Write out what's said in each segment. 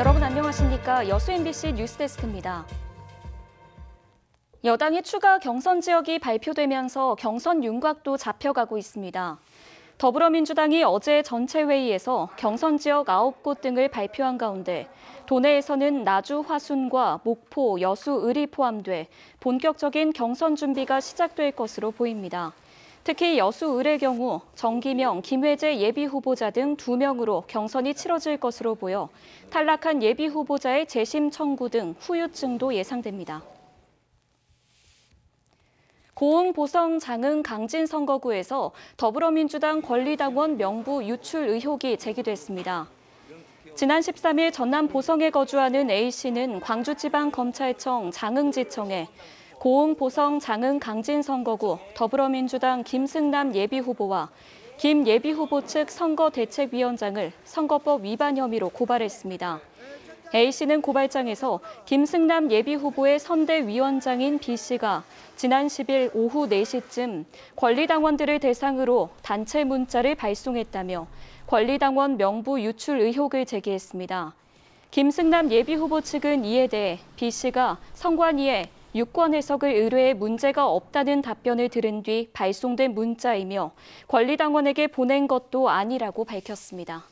여러분 안녕하십니까? 여수 MBC 뉴스데스크입니다. 여당의 추가 경선 지역이 발표되면서 경선 윤곽도 잡혀가고 있습니다. 더불어민주당이 어제 전체 회의에서 경선 지역 9곳 등을 발표한 가운데 도내에서는 나주, 화순과 목포, 여수, 을이 포함돼 본격적인 경선 준비가 시작될 것으로 보입니다. 특히 여수, 을의 경우 정기명, 김회재 예비후보자 등 2명으로 경선이 치러질 것으로 보여 탈락한 예비후보자의 재심 청구 등 후유증도 예상됩니다. 고흥, 보성, 장흥, 강진 선거구에서 더불어민주당 권리당원 명부 유출 의혹이 제기됐습니다. 지난 13일 전남 보성에 거주하는 A씨는 광주지방검찰청 장흥지청에 고흥, 보성, 장흥, 강진 선거구 더불어민주당 김승남 예비후보와 김 예비후보 측 선거대책위원장을 선거법 위반 혐의로 고발했습니다. A씨는 고발장에서 김승남 예비후보의 선대위원장인 B씨가 지난 10일 오후 4시쯤 권리당원들을 대상으로 단체 문자를 발송했다며 권리당원 명부 유출 의혹을 제기했습니다. 김승남 예비후보 측은 이에 대해 B씨가 선관위에 유권 해석을 의뢰해 문제가 없다는 답변을 들은 뒤 발송된 문자이며 권리당원에게 보낸 것도 아니라고 밝혔습니다.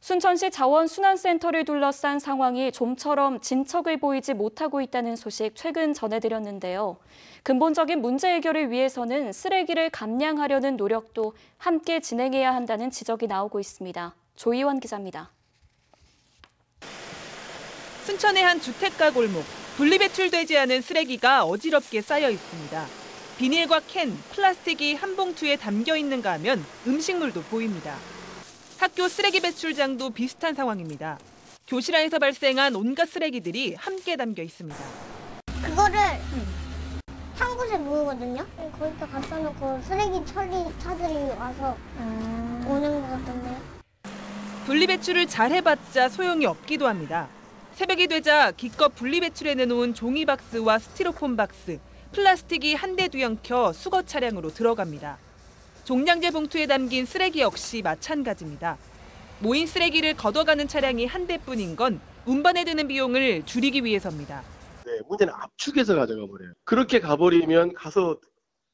순천시 자원순환센터를 둘러싼 상황이 좀처럼 진척을 보이지 못하고 있다는 소식 최근 전해드렸는데요. 근본적인 문제 해결을 위해서는 쓰레기를 감량하려는 노력도 함께 진행해야 한다는 지적이 나오고 있습니다. 조희원 기자입니다. 순천의 한 주택가 골목, 분리배출되지 않은 쓰레기가 어지럽게 쌓여 있습니다. 비닐과 캔, 플라스틱이 한 봉투에 담겨 있는가 하면 음식물도 보입니다. 학교 쓰레기 배출장도 비슷한 상황입니다. 교실 안에서 발생한 온갖 쓰레기들이 함께 담겨 있습니다. 그거를 한 곳에 모으거든요. 거기다 갖다 놓고 쓰레기 처리차들이 와서 오는 것 같던데요. 분리배출을 잘 해봤자 소용이 없기도 합니다. 새벽이 되자 기껏 분리배출해 내놓은 종이박스와 스티로폼 박스, 플라스틱이 한 대 뒤엉켜 수거 차량으로 들어갑니다. 종량제 봉투에 담긴 쓰레기 역시 마찬가지입니다. 모인 쓰레기를 걷어가는 차량이 한 대뿐인 건 운반에 드는 비용을 줄이기 위해서입니다. 네, 문제는 압축해서 가져가 버려요. 그렇게 가버리면 가서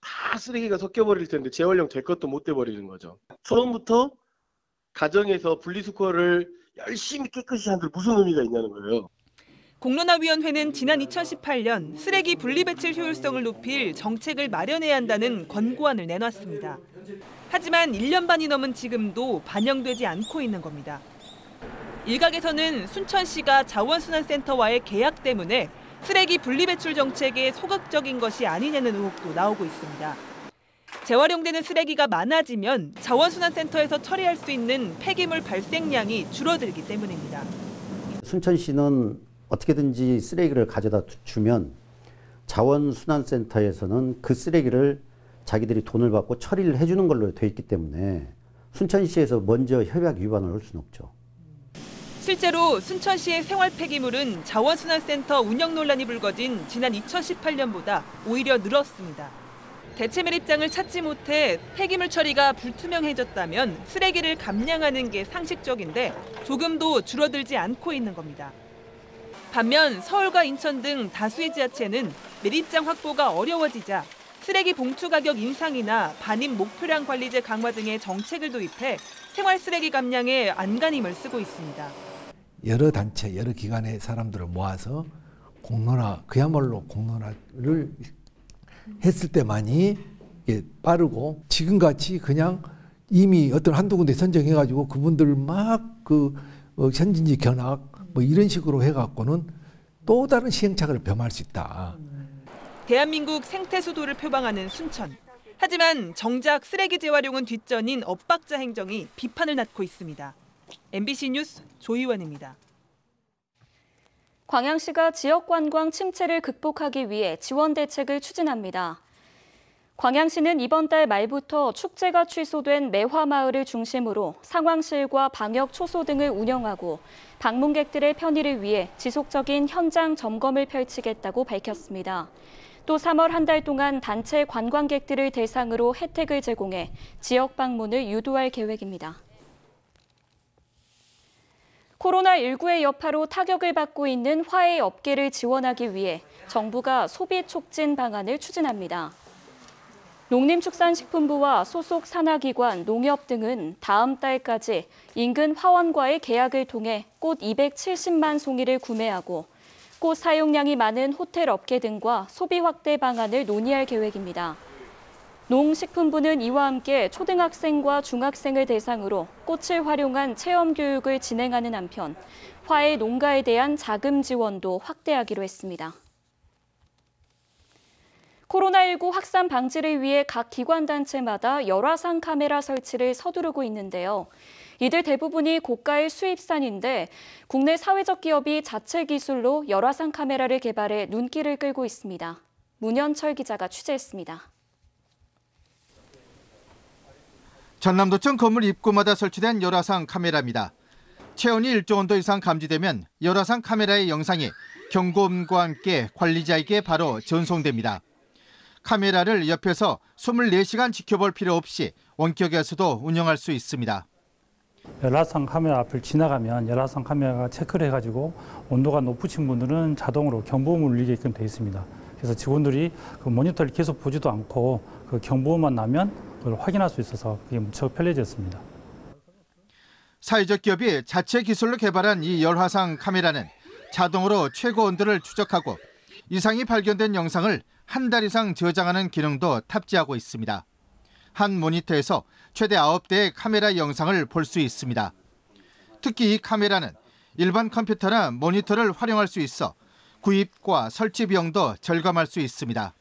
다 쓰레기가 섞여버릴 텐데 재활용 될 것도 못 돼버리는 거죠. 처음부터 가정에서 분리수거를 열심히 깨끗이 한들 무슨 의미가 있냐는 거예요. 공론화위원회는 지난 2018년 쓰레기 분리배출 효율성을 높일 정책을 마련해야 한다는 권고안을 내놨습니다. 하지만 1년 반이 넘은 지금도 반영되지 않고 있는 겁니다. 일각에서는 순천시가 자원순환센터와의 계약 때문에 쓰레기 분리배출 정책에 소극적인 것이 아니냐는 의혹도 나오고 있습니다. 재활용되는 쓰레기가 많아지면 자원순환센터에서 처리할 수 있는 폐기물 발생량이 줄어들기 때문입니다. 순천시는 어떻게든지 쓰레기를 가져다 주면 자원순환센터에서는 그 쓰레기를 자기들이 돈을 받고 처리를 해주는 걸로 돼 있기 때문에 순천시에서 먼저 협약 위반을 할 수는 없죠. 실제로 순천시의 생활 폐기물은 자원순환센터 운영 논란이 불거진 지난 2018년보다 오히려 늘었습니다. 대체 매립장을 찾지 못해 폐기물 처리가 불투명해졌다면 쓰레기를 감량하는 게 상식적인데 조금도 줄어들지 않고 있는 겁니다. 반면 서울과 인천 등 다수의 지자체는 매립장 확보가 어려워지자 쓰레기 봉투 가격 인상이나 반입 목표량 관리제 강화 등의 정책을 도입해 생활 쓰레기 감량에 안간힘을 쓰고 있습니다. 여러 단체, 여러 기관의 사람들을 모아서 공론화, 그야말로 공론화를 했을 때만이 이게 빠르고 지금같이 그냥 이미 어떤 한두 군데 선정해가지고 그분들 막 현진지 견학 뭐 이런 식으로 해갖고는 또 다른 시행착오를 범할 수 있다. 대한민국 생태수도를 표방하는 순천. 하지만 정작 쓰레기 재활용은 뒷전인 엇박자 행정이 비판을 낳고 있습니다. MBC 뉴스 조희원입니다. 광양시가 지역 관광 침체를 극복하기 위해 지원 대책을 추진합니다. 광양시는 이번 달 말부터 축제가 취소된 매화마을을 중심으로 상황실과 방역 초소 등을 운영하고 방문객들의 편의를 위해 지속적인 현장 점검을 펼치겠다고 밝혔습니다. 또 3월 한 달 동안 단체 관광객들을 대상으로 혜택을 제공해 지역 방문을 유도할 계획입니다. 코로나19의 여파로 타격을 받고 있는 화훼 업계를 지원하기 위해 정부가 소비 촉진 방안을 추진합니다. 농림축산식품부와 소속 산하기관, 농협 등은 다음 달까지 인근 화원과의 계약을 통해 꽃 270만 송이를 구매하고 꽃 사용량이 많은 호텔 업계 등과 소비 확대 방안을 논의할 계획입니다. 농식품부는 이와 함께 초등학생과 중학생을 대상으로 꽃을 활용한 체험 교육을 진행하는 한편 화훼 농가에 대한 자금 지원도 확대하기로 했습니다. 코로나19 확산 방지를 위해 각 기관단체마다 열화상 카메라 설치를 서두르고 있는데요. 이들 대부분이 고가의 수입산인데 국내 사회적 기업이 자체 기술로 열화상 카메라를 개발해 눈길을 끌고 있습니다. 문현철 기자가 취재했습니다. 전남도청 건물 입구마다 설치된 열화상 카메라입니다. 체온이 일정 온도 이상 감지되면 열화상 카메라의 영상이 경고음과 함께 관리자에게 바로 전송됩니다. 카메라를 옆에서 24시간 지켜볼 필요 없이 원격에서도 운영할 수 있습니다. 열화상 카메라 앞을 지나가면 열화상 카메라가 체크를 해가지고 온도가 높으신 분들은 자동으로 경보음을 울리게끔 되어 있습니다. 그래서 직원들이 그 모니터를 계속 보지도 않고 그 경보음만 나면 그걸 확인할 수 있어서 그게 무척 편리해졌습니다. 사회적 기업이 자체 기술로 개발한 이 열화상 카메라는 자동으로 최고 온도를 추적하고 이상이 발견된 영상을 한 달 이상 저장하는 기능도 탑재하고 있습니다. 한 모니터에서 최대 9대의 카메라 영상을 볼 수 있습니다. 특히 이 카메라는 일반 컴퓨터나 모니터를 활용할 수 있어 구입과 설치 비용도 절감할 수 있습니다.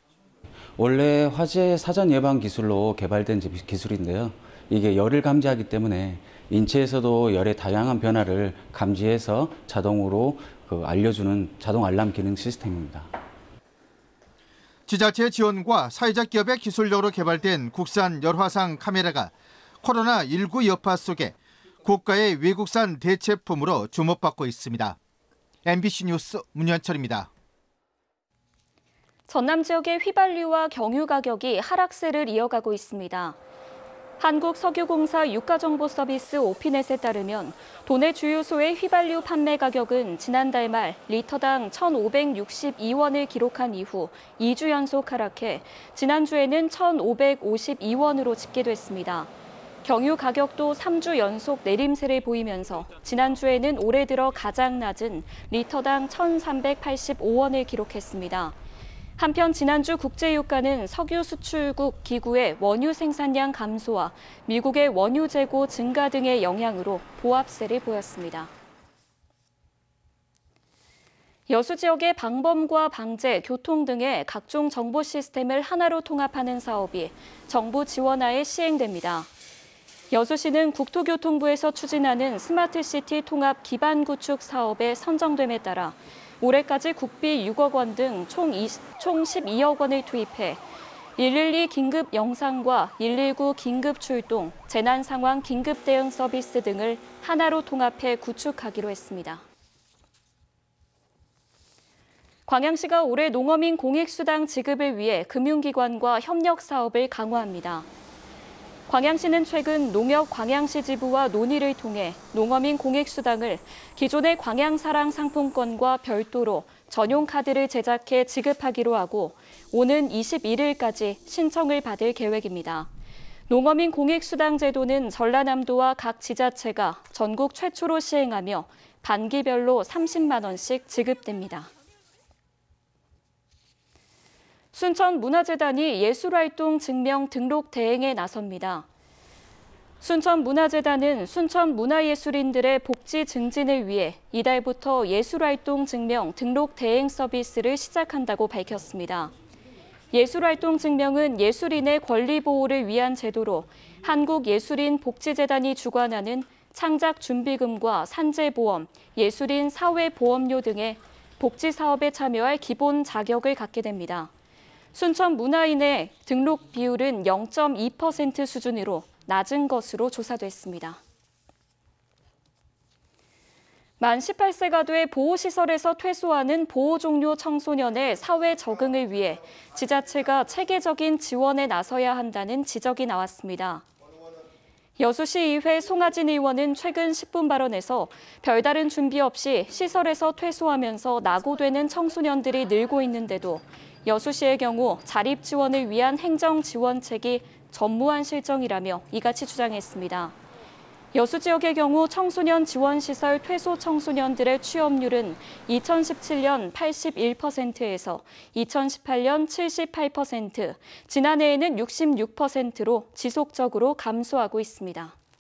원래 화재 사전 예방 기술로 개발된 기술인데요. 이게 열을 감지하기 때문에 인체에서도 열의 다양한 변화를 감지해서 자동으로 알려주는 자동 알람 기능 시스템입니다. 지자체 지원과 사회적 기업의 기술력으로 개발된 국산 열화상 카메라가 코로나19 여파 속에 고가의 외국산 대체품으로 주목받고 있습니다. MBC 뉴스 문현철입니다. 전남 지역의 휘발유와 경유 가격이 하락세를 이어가고 있습니다. 한국석유공사 유가정보서비스 오피넷에 따르면 도내 주유소의 휘발유 판매 가격은 지난달 말 리터당 1,562원을 기록한 이후 2주 연속 하락해 지난주에는 1,552원으로 집계됐습니다. 경유 가격도 3주 연속 내림세를 보이면서 지난주에는 올해 들어 가장 낮은 리터당 1,385원을 기록했습니다. 한편 지난주 국제유가는 석유 수출국 기구의 원유 생산량 감소와 미국의 원유 재고 증가 등의 영향으로 보합세를 보였습니다. 여수 지역의 방범과 방제, 교통 등의 각종 정보 시스템을 하나로 통합하는 사업이 정부 지원하에 시행됩니다. 여수시는 국토교통부에서 추진하는 스마트시티 통합 기반 구축 사업에 선정됨에 따라 올해까지 국비 6억 원 등 총 12억 원을 투입해 112 긴급 영상과 119 긴급 출동, 재난 상황 긴급 대응 서비스 등을 하나로 통합해 구축하기로 했습니다. 광양시가 올해 농어민 공익수당 지급을 위해 금융기관과 협력 사업을 강화합니다. 광양시는 최근 농협 광양시 지부와 논의를 통해 농어민 공익수당을 기존의 광양사랑 상품권과 별도로 전용 카드를 제작해 지급하기로 하고 오는 21일까지 신청을 받을 계획입니다. 농어민 공익수당 제도는 전라남도와 각 지자체가 전국 최초로 시행하며 반기별로 30만 원씩 지급됩니다. 순천문화재단이 예술활동 증명 등록 대행에 나섭니다. 순천문화재단은 순천문화예술인들의 복지 증진을 위해 이달부터 예술활동 증명 등록 대행 서비스를 시작한다고 밝혔습니다. 예술활동 증명은 예술인의 권리 보호를 위한 제도로 한국예술인복지재단이 주관하는 창작준비금과 산재보험, 예술인 사회보험료 등의 복지사업에 참여할 기본 자격을 갖게 됩니다. 순천 문화인의 등록 비율은 0.2% 수준으로 낮은 것으로 조사됐습니다. 만 18세가 돼 보호시설에서 퇴소하는 보호 종료 청소년의 사회 적응을 위해 지자체가 체계적인 지원에 나서야 한다는 지적이 나왔습니다. 여수시의회 송하진 의원은 최근 10분 발언에서 별다른 준비 없이 시설에서 퇴소하면서 낙오되는 청소년들이 늘고 있는데도 여수시의 경우 자립 지원을 위한 행정 지원책이 전무한 실정이라며 이같이 주장했습니다. 여수 지역의 경우 청소년 지원시설 퇴소 청소년들의 취업률은 2017년 81%에서 2018년 78%, 지난해에는 66%로 지속적으로 감소하고 있습니다.